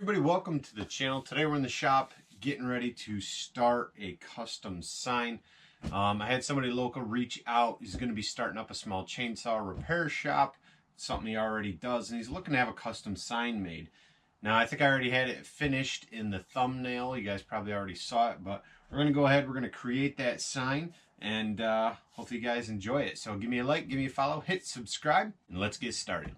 everybody, welcome to the channel. Today we're in the shop getting ready to start a custom sign. I had somebody local reach out. He's going to be starting up a small chainsaw repair shop, something he already does, and he's looking to have a custom sign made. Now I think I already had it finished in the thumbnail. You guys probably already saw it, but we're going to go ahead, we're going to create that sign, and hopefully you guys enjoy it. So give me a like, give me a follow, hit subscribe, and let's get started.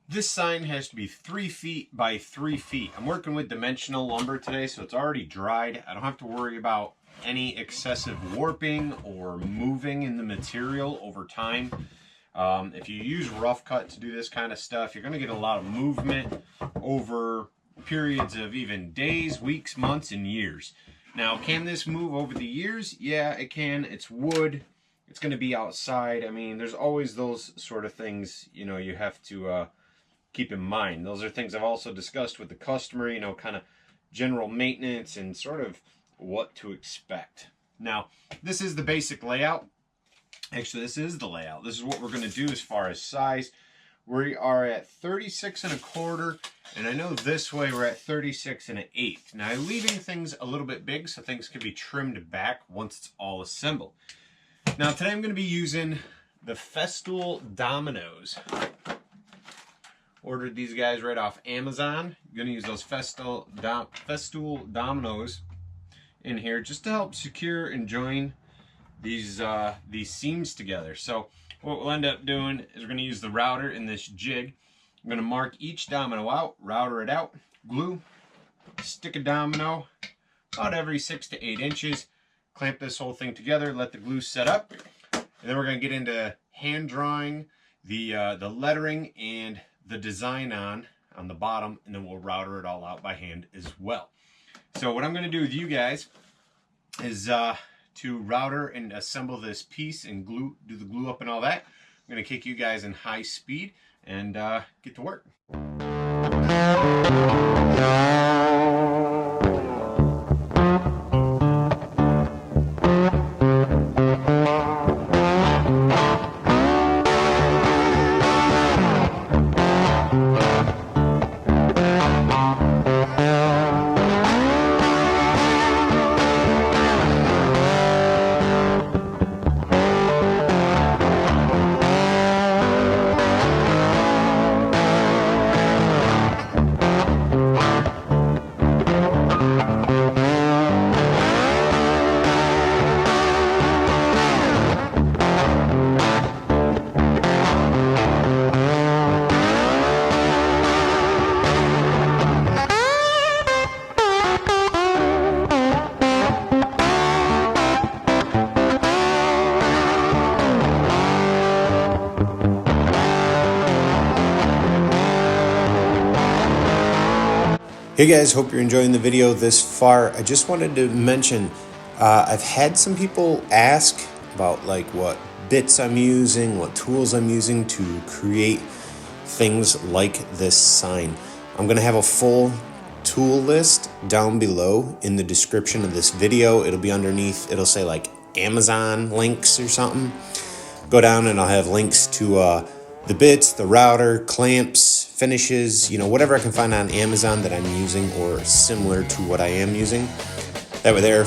This sign has to be 3 feet by 3 feet. I'm working with dimensional lumber today, so it's already dried. I don't have to worry about any excessive warping or moving in the material over time. If you use rough cut to do this kind of stuff, you're going to get a lot of movement over periods of even days, weeks, months, and years. Now, can this move over the years? Yeah, it can. It's wood. It's going to be outside. I mean, there's always those sort of things, you know, you have to keep in mind. Those are things I've also discussed with the customer, you know, kind of general maintenance and sort of what to expect. Now, this is the basic layout. Actually, this is the layout. This is what we're going to do as far as size. We are at 36 1/4, and I know this way we're at 36 1/8. Now, I'm leaving things a little bit big so things can be trimmed back once it's all assembled. Now, today I'm going to be using the Festool dominoes. Ordered these guys right off Amazon. I'm going to use those Festool dominoes in here just to help secure and join these seams together. So what we'll end up doing is we're going to use the router in this jig. I'm going to mark each domino out, router it out, glue, stick a domino about every 6 to 8 inches, clamp this whole thing together, let the glue set up, and then we're going to get into hand drawing the lettering and the design on the bottom, and then we'll router it all out by hand as well. So what I'm going to do with you guys is to router and assemble this piece and glue, do the glue up and all that. I'm going to kick you guys in high speed and get to work. Hey guys, hope you're enjoying the video this far. I just wanted to mention, I've had some people ask about like what bits I'm using, what tools I'm using to create things like this sign. I'm gonna have a full tool list down below in the description of this video. It'll be underneath, it'll say like Amazon links or something. Go down and I'll have links to the bits, the router, clamps, finishes, you know, whatever I can find on Amazon that I'm using or similar to what I am using. That way there,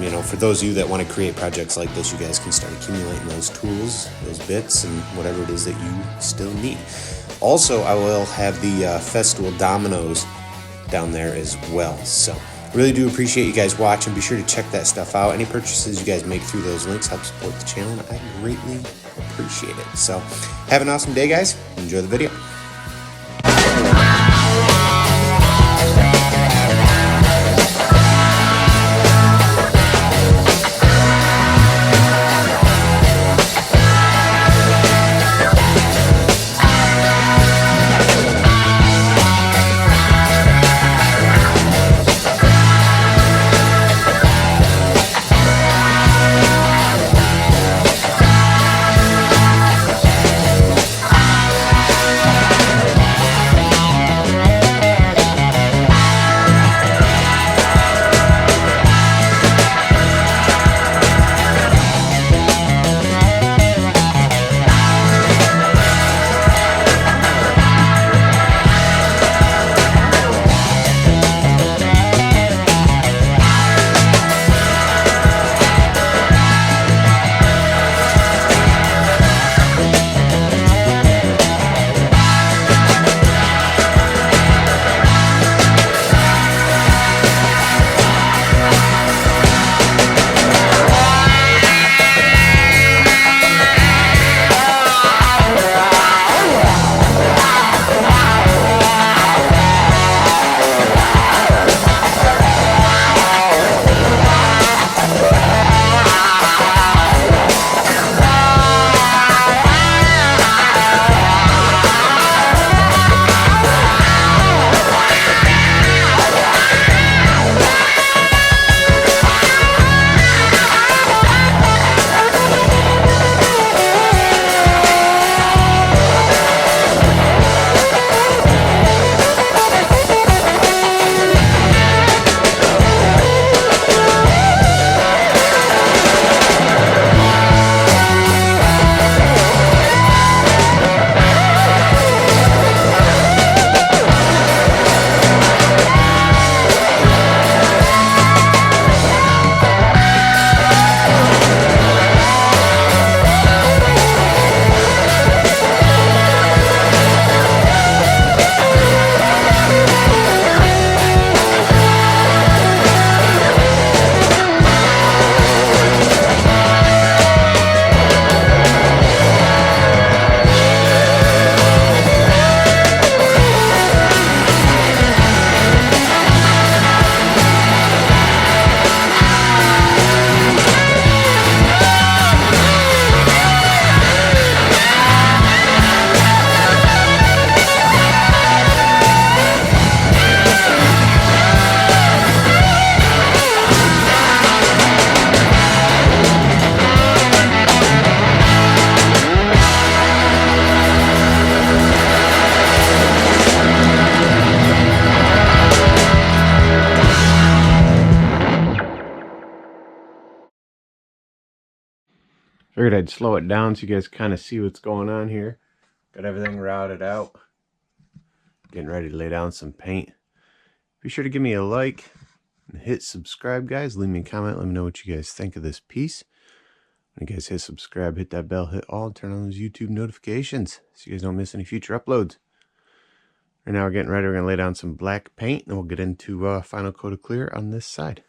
you know, for those of you that want to create projects like this, you guys can start accumulating those tools, those bits, and whatever it is that you still need. Also, I will have the Festool dominoes down there as well. So really do appreciate you guys watching. Be sure to check that stuff out. Any purchases you guys make through those links help support the channel, and I greatly appreciate it. So have an awesome day, guys. Enjoy the video. Figured I'd slow it down so you guys kind of see what's going on here. Got everything routed out. Getting ready to lay down some paint. Be sure to give me a like and hit subscribe, guys. Leave me a comment. Let me know what you guys think of this piece. When you guys hit subscribe, hit that bell, hit all, turn on those YouTube notifications so you guys don't miss any future uploads. Right now we're getting ready. We're going to lay down some black paint and we'll get into final coat of clear on this side.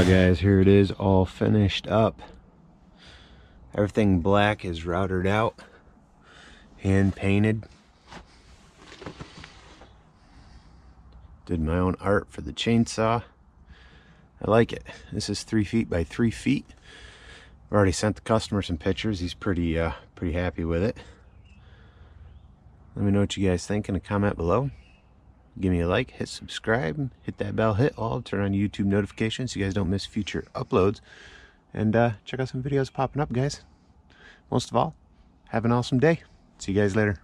Guys, here it is, all finished up. Everything black is routed out, hand painted. Did my own art for the chainsaw. I like it. This is 3 feet by 3 feet. I've already sent the customer some pictures. He's pretty happy with it. Let me know what you guys think in a comment below. Give me a like, hit subscribe, hit that bell, hit all, turn on YouTube notifications so you guys don't miss future uploads. And check out some videos popping up, guys. Most of all, have an awesome day. See you guys later.